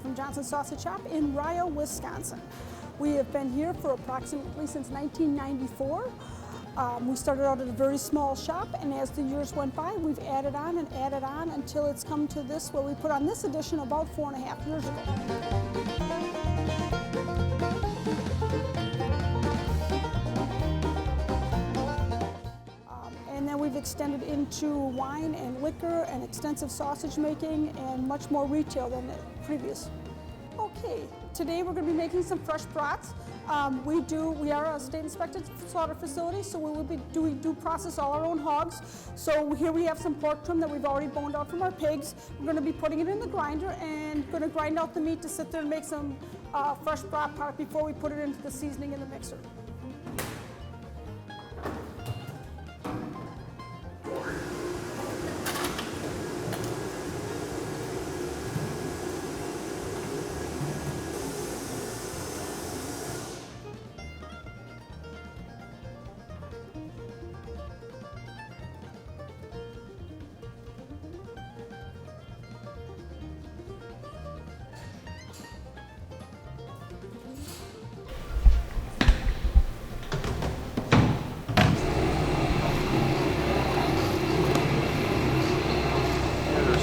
From Johnson Sausage Shop in Ryo, Wisconsin. We have been here for approximately since 1994. We started out at a very small shop, and as the years went by, we've added on until it's come to this, where we put on this edition about 4.5 years ago. And then we've extended into wine and liquor and extensive sausage making and much more retail than the previous. Okay, today we're going to be making some fresh brats. We are a state inspected slaughter facility, so we do process all our own hogs. So here we have some pork trim that we've already boned out from our pigs. We're going to be putting it in the grinder and going to grind out the meat to sit there and make some fresh brat product before we put it into the seasoning in the mixer.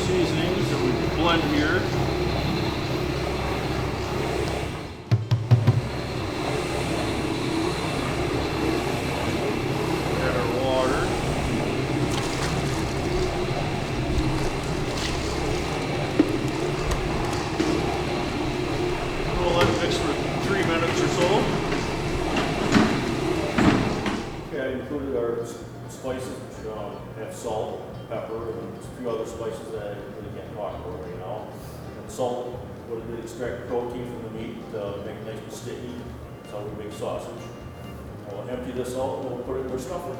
Seasonings that we blend here. Add our water. We'll let it mix for 3 minutes or so. Okay, I included our spices, which have salt, pepper, and a few other spices that I really can't talk about right now. And salt, what it did, extract protein from the meat, make it nice and sticky. That's how we make sausage. We'll empty this out and we'll put it in our stuffer.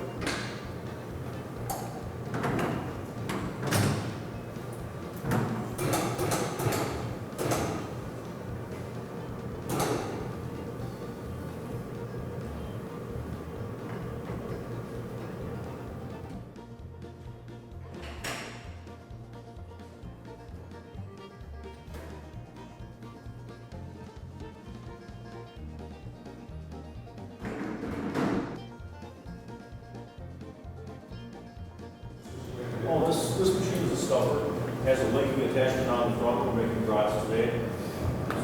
Oh, this machine is a stuffer. It has a linking attachment on the front. We're making brats today.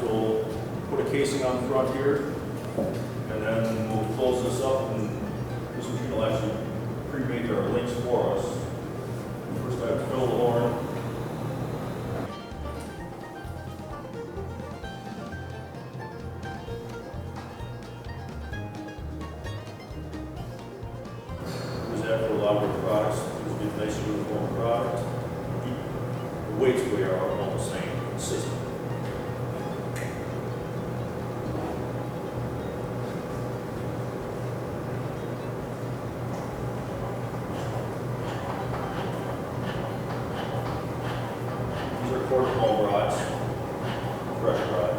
So we'll put a casing on the front here, and then we'll close this up, and this machine will actually pre-make our links for us. First I have to fill the horn. After a lot of our products, it's been nice uniform product. The weights we are all the same, consistent. These are quarter ball rods, fresh rod.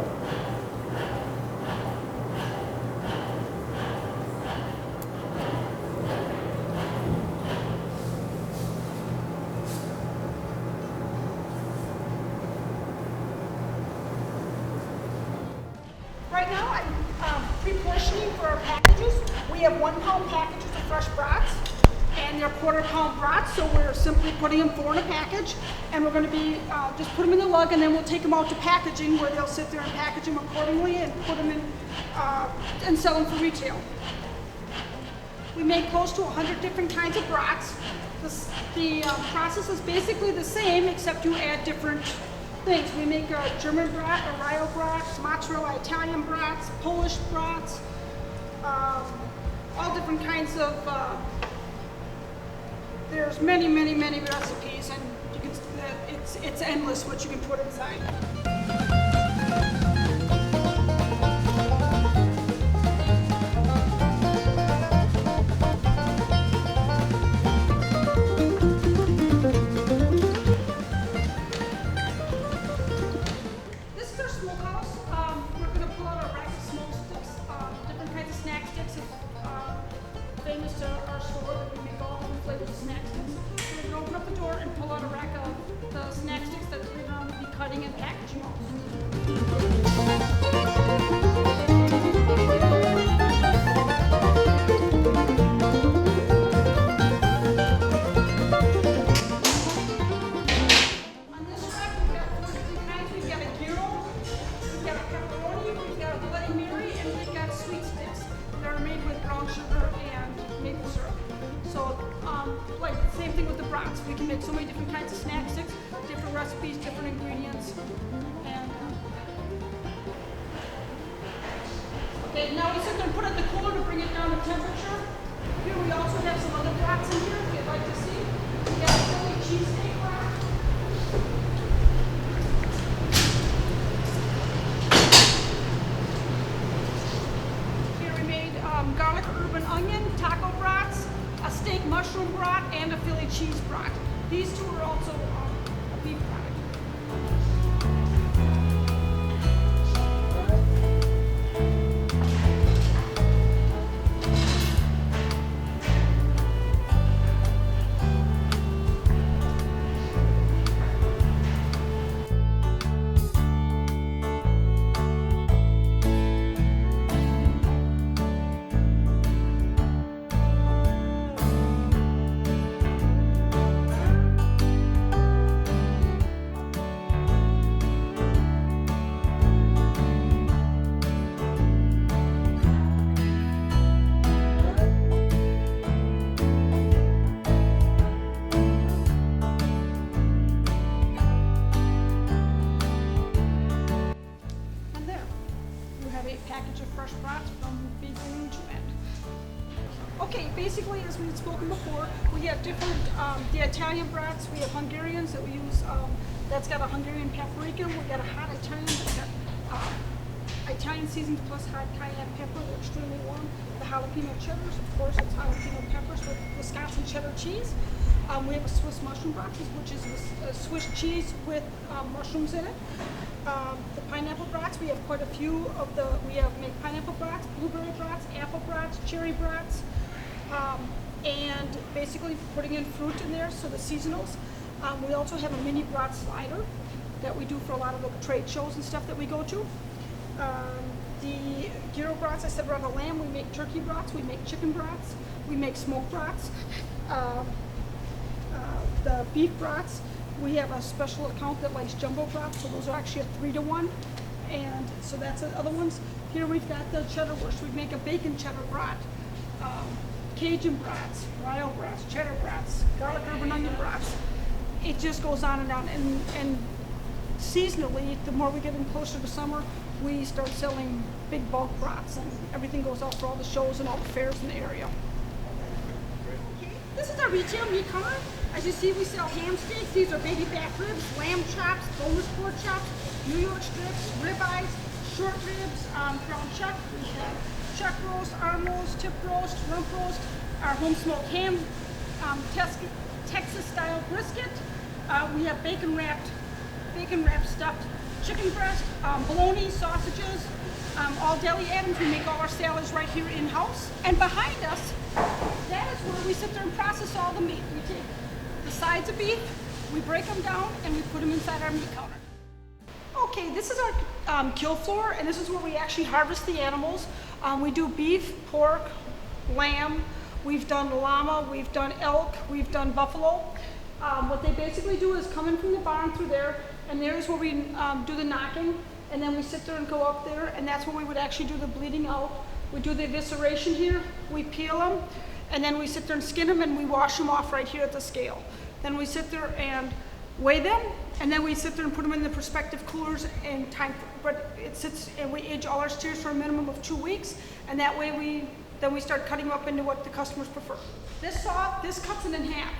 Right now, I'm pre-portioning for our packages. We have 1 pound packages of fresh brats, and they're quarter-pound brats, so we're simply putting them 4 in a package, and we're going to be just put them in the lug, and then we'll take them out to packaging, where they'll sit there and package them accordingly and put them in and sell them for retail. We make close to 100 different kinds of brats. The process is basically the same, except you add different things. We make a German brat, a Rio brat, mozzarella Italian brats, Polish brats, all different kinds of, there's many recipes, and you can, it's endless what you can put inside. Famous to our store that we make all home flavored snack sticks. So we can open up the door and pull out a rack of the snack sticks that later on we'll be cutting and packaging all. On this rack we've got 4 different kinds. We've got a gyro, we've got a pepperoni, we've got a Bloody Mary, and we've got sweet sticks that are made with brown sugar and maple syrup. So, like same thing with the brats. We can make so many different kinds of snack sticks, different recipes, different ingredients. And okay, now we sit there and put it in the cooler to bring it down to temperature. Here we also have some other brats in here if you'd like to see. We got a Philly cheesesteak brat. Garlic, herb, and onion, taco brats, a steak mushroom brat, and a Philly cheese brat. These two are also a beef product. Package of fresh brats from beginning to end. Okay, basically, as we've spoken before, we have different, the Italian brats, we have Hungarians that we use, that's got a Hungarian paprika, we've got a hot Italian that's got Italian seasonings plus hot cayenne pepper, they're extremely warm. The jalapeno cheddars, of course, it's jalapeno peppers with Wisconsin cheddar cheese. We have a Swiss mushroom brat, which is a Swiss cheese with mushrooms in it. The pineapple brats, we have quite a few of the, make pineapple brats, blueberry brats, apple brats, cherry brats, and basically putting in fruit in there, so the seasonals. We also have a mini brat slider that we do for a lot of the trade shows and stuff that we go to. The gyro brats, I said we're on the lamb, we make turkey brats, we make chicken brats, we make smoked brats. The beef brats, we have a special account that likes jumbo brats, so those are actually a 3-to-1, and so that's the other ones. Here we've got the cheddar wurst. We make a bacon cheddar brat, Cajun brats, Rio brats, cheddar brats, garlic herb and onion brats. It just goes on and on. And seasonally, the more we get in closer to summer, we start selling big bulk brats, and everything goes out for all the shows and all the fairs in the area. Okay, this is our retail meat counter. As you see, we sell ham steaks. These are baby back ribs, lamb chops, boneless pork chops, New York strips, ribeyes, short ribs, ground chuck. We have chuck roast, arm roast, tip roast, rump roast, our home smoked ham, Texas style brisket. We have bacon wrapped stuffed chicken breast, bologna, sausages, all deli items. We make all our salads right here in-house. And behind us, that is where we sit there and process all the meat. We take the sides of beef, we break them down, and we put them inside our meat counter. Okay, this is our kill floor, and this is where we actually harvest the animals. We do beef, pork, lamb, we've done llama, we've done elk, we've done buffalo. What they basically do is come in from the barn through there, and there's where we do the knocking, and then we sit there and go up there, and that's where we would actually do the bleeding out. We do the evisceration here, we peel them, and then we sit there and skin them, and we wash them off right here at the scale. Then we sit there and weigh them, and then we sit there and put them in the prospective coolers in time, but it sits, and we age all our steers for a minimum of 2 weeks, and that way we start cutting them up into what the customers prefer. This saw, this cuts it in half,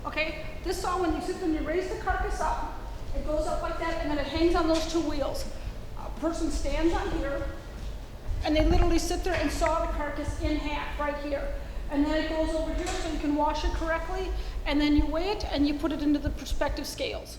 okay? This saw, when you sit there and you raise the carcass up, it goes up like that, and then it hangs on those 2 wheels. A person stands on here, and they literally sit there and saw the carcass in half right here. And then it goes over here so you can wash it correctly, and then you weigh it and you put it into the prospective scales.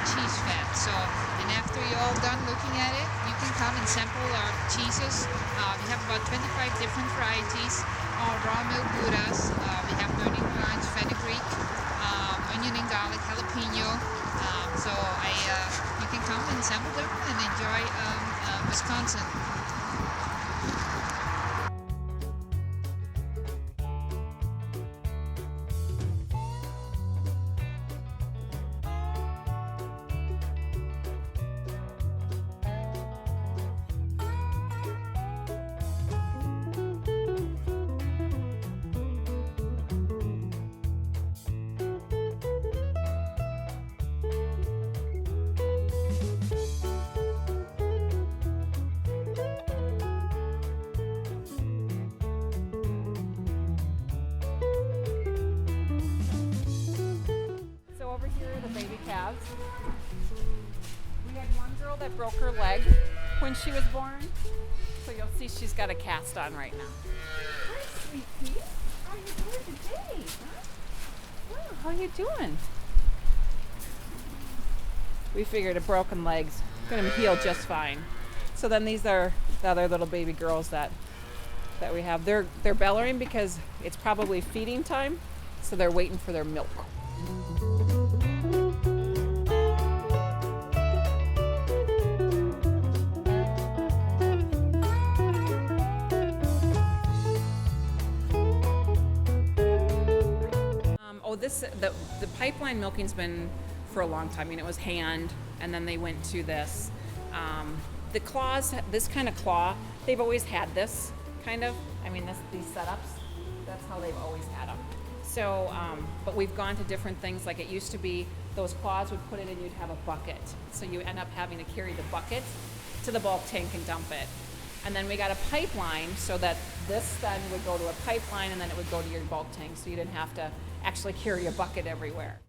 cheese fat. So, and after you're all done looking at it, you can come and sample our cheeses. We have about 25 different varieties, all raw milk goudas. We have burning pines, fenugreek, onion and garlic, jalapeno. You can come and sample them and enjoy Wisconsin. Baby calves. We had one girl that broke her leg when she was born, so you'll see she's got a cast on right now. Hi, sweetie. How are you doing today? Huh? Wow, how are you doing? We figured a broken leg's gonna heal just fine. So then these are the other little baby girls that we have. They're bellowing because it's probably feeding time, so they're waiting for their milk. The pipeline milking's been for a long time. I mean, it was hand, and then they went to this. The claws, this kind of claw, they've always had this kind of. I mean, these setups, that's how they've always had them. So, but we've gone to different things. Like it used to be, those claws would put it in, you'd have a bucket. So you end up having to carry the bucket to the bulk tank and dump it. And then we got a pipeline so that this then would go to a pipeline and then it would go to your bulk tank, so you didn't have to actually carry a bucket everywhere.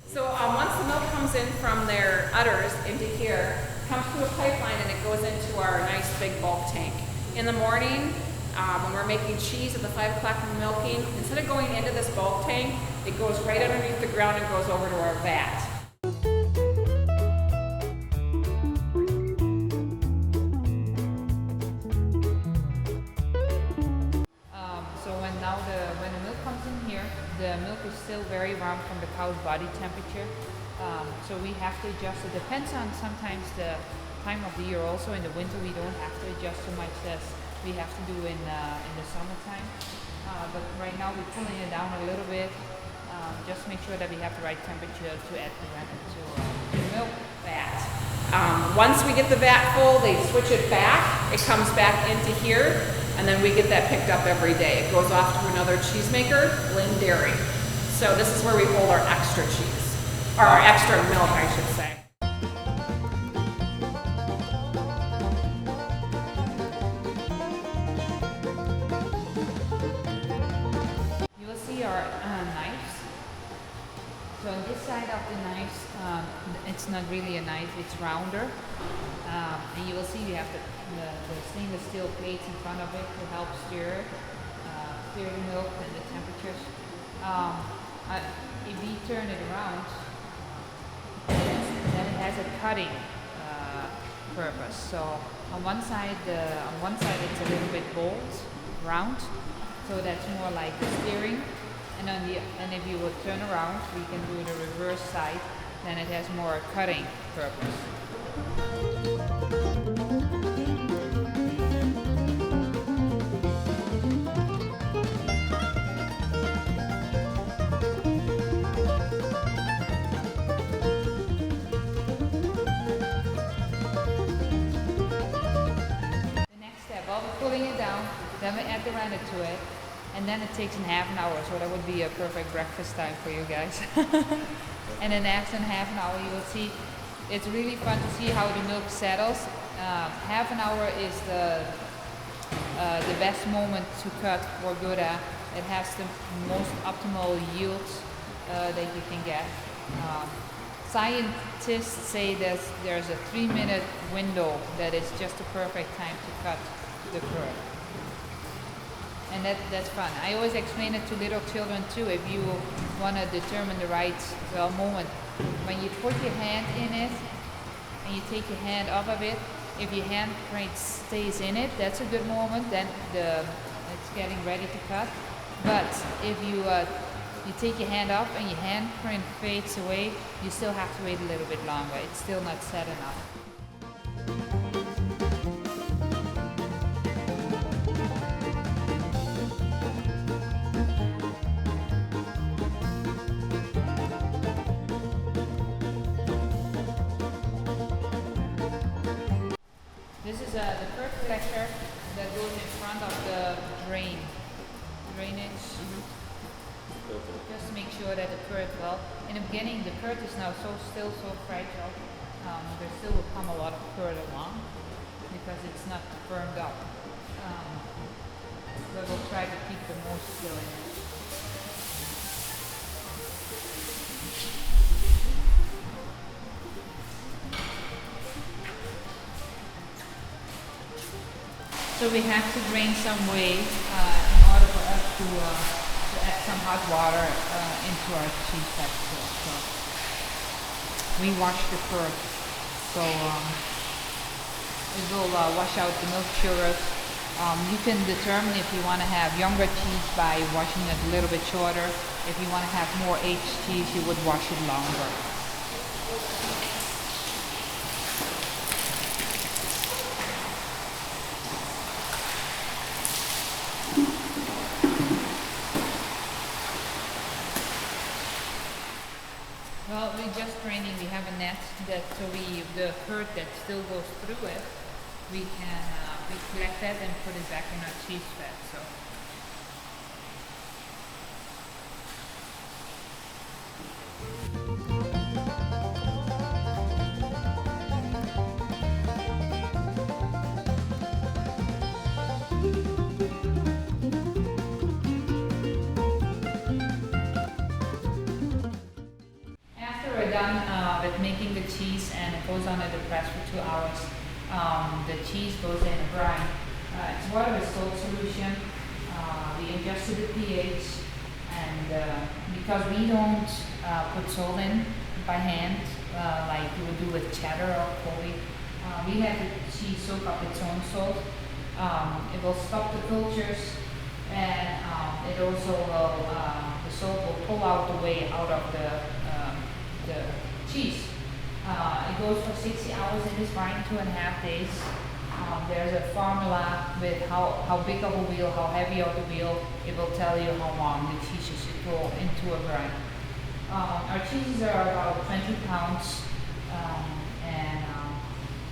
So once the milk comes in from their udders into here, it comes through a pipeline and it goes into our nice big bulk tank. In the morning, when we're making cheese at the 5 o'clock in the milking, instead of going into this bulk tank, it goes right underneath the ground and goes over to our vat. When the milk comes in here, the milk is still very warm from the cow's body temperature. So we have to adjust. It depends on sometimes the time of the year. Also in the winter, we don't have to adjust so much as we have to do in the summertime. But right now we're pulling it down a little bit. Just make sure that we have the right temperature to add to the milk vat. Once we get the vat full, they switch it back. It comes back into here, and then we get that picked up every day. It goes off to another cheesemaker, Lynn Dairy. So this is where we hold our extra cheese, or our extra milk, I should say. not really a knife, it's rounder. And you will see we have the stainless steel plates in front of it to help stir the milk and the temperatures. If we turn it around, then it has a cutting purpose. So on one side it's a little bit bold, round, so that's more like the steering. And if you would turn around, we can do the reverse side, then it has more cutting purpose. The next step, while we're pulling it down, then we add the rennet to it. And then it takes in half an hour, so that would be a perfect breakfast time for you guys. And then after half an hour, you will see, it's really fun to see how the milk settles. Half an hour is the best moment to cut for Gouda. It has the most optimal yield that you can get. Scientists say there's a 3-minute window that is just the perfect time to cut the curd. And that's fun. I always explain it to little children too. If you want to determine the right moment, when you put your hand in it and you take your hand off of it, if your handprint stays in it, that's a good moment. Then it's getting ready to cut. But if you take your hand off and your handprint fades away, you still have to wait a little bit longer. It's still not set enough. This is the curd collector that goes in front of the drainage, just to make sure that the curd, in the beginning the curd is now still so fragile, there still will come a lot of curd along because it's not firmed up, but we'll try to keep the most still in it. So we have to drain some way in order for us to add some hot water into our cheese texture. So we wash the curd, so it will wash out the milk sugars. You can determine if you want to have younger cheese by washing it a little bit shorter. If you want to have more aged cheese, you would wash it longer. Well, we're just draining. We have a net that so the curd that still goes through it, we can we collect that and put it back in our cheese fat. So. Done with making the cheese, and it goes under the press for 2 hours. The cheese goes in a brine. It's water with salt solution. We adjusted the pH, and because we don't put salt in by hand like you would do with cheddar or Foody, we have the cheese soak up its own salt. It will stop the cultures, and it also will the salt will pull out the whey out of the cheese. It goes for 60 hours in this brine, 2.5 days. There's a formula with how big of a wheel, how heavy of the wheel. It will tell you how long the cheese should go into a brine. Our cheeses are about 20 pounds, and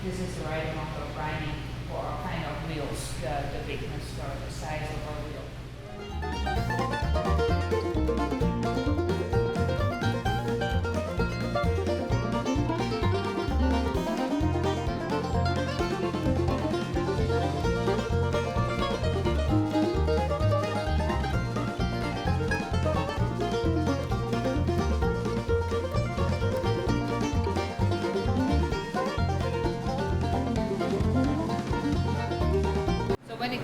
this is the right amount of brining for our kind of wheels, the bigness or the size of our wheel.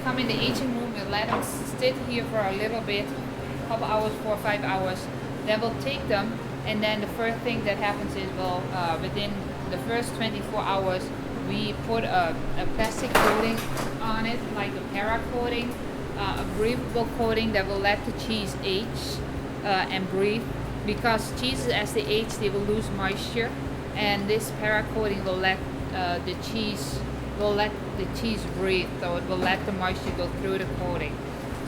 come in the aging room, we'll let them sit here for a little bit, a couple hours, 4 or 5 hours. Then we'll take them, and then the first thing that happens is within the first 24 hours, we put a plastic coating on it, like a para coating, a breathable coating that will let the cheese age and breathe. Because cheeses, as they age, they will lose moisture, and this para coating will let the cheese breathe, so it will let the moisture go through the coating.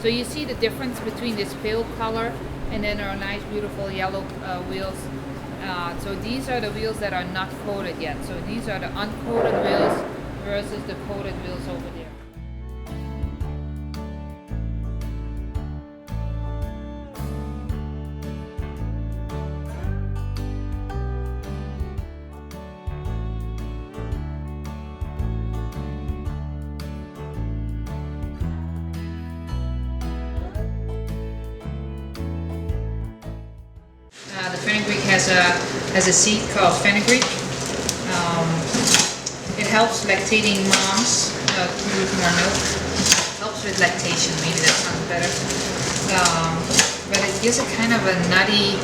So you see the difference between this pale color and then our nice beautiful yellow wheels. So these are the wheels that are not coated yet. So these are the uncoated wheels versus the coated wheels over there. The fenugreek has a seed called fenugreek. It helps lactating moms produce more milk. Helps with lactation, maybe that sounds better. But it gives a kind of a nutty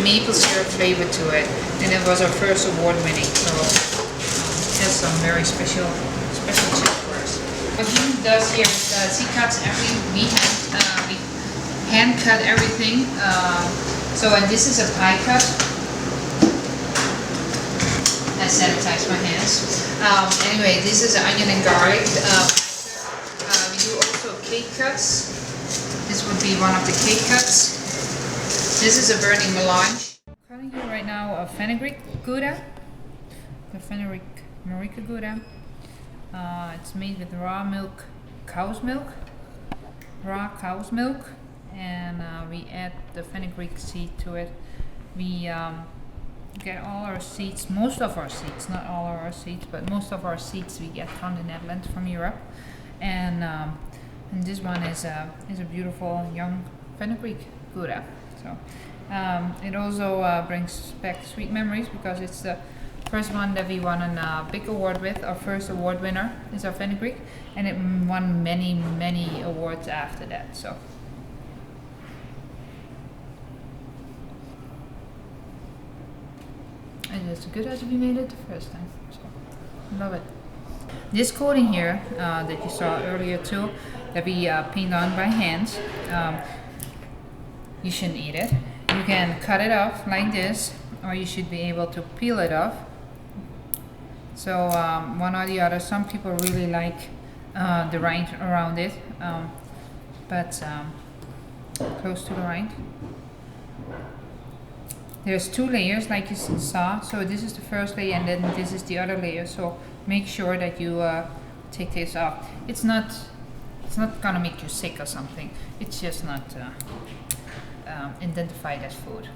maple syrup flavor to it, and it was our first award winning. So it has some very special cheese for us. What he does here is he cuts we hand cut everything. And this is a pie cut. I sanitize my hands. Anyway, this is onion and garlic. We do also cake cuts. This would be one of the cake cuts. This is a burning melange. I'm cutting you right now a fenugreek gouda. The fenugreek Marika gouda. It's made with raw cow's milk. And we add the fenugreek seed to it. We get all our seeds, most of our seeds, not all of our seeds, but most of our seeds we get from the Netherlands, from Europe. And this one is a beautiful young fenugreek gouda. So it also brings back sweet memories because it's the first one that we won a big award with. Our first award winner is our fenugreek, and it won many awards after that. So. And it's as good as we made it the first time. So, love it. This coating here that you saw earlier too, that we paint on by hands, you shouldn't eat it. You can cut it off like this, or you should be able to peel it off. So one or the other. Some people really like the rind around it, but close to the rind. There's 2 layers like you saw, so this is the first layer and then this is the other layer, so make sure that you take this off. It's not gonna make you sick or something, it's just not identified as food.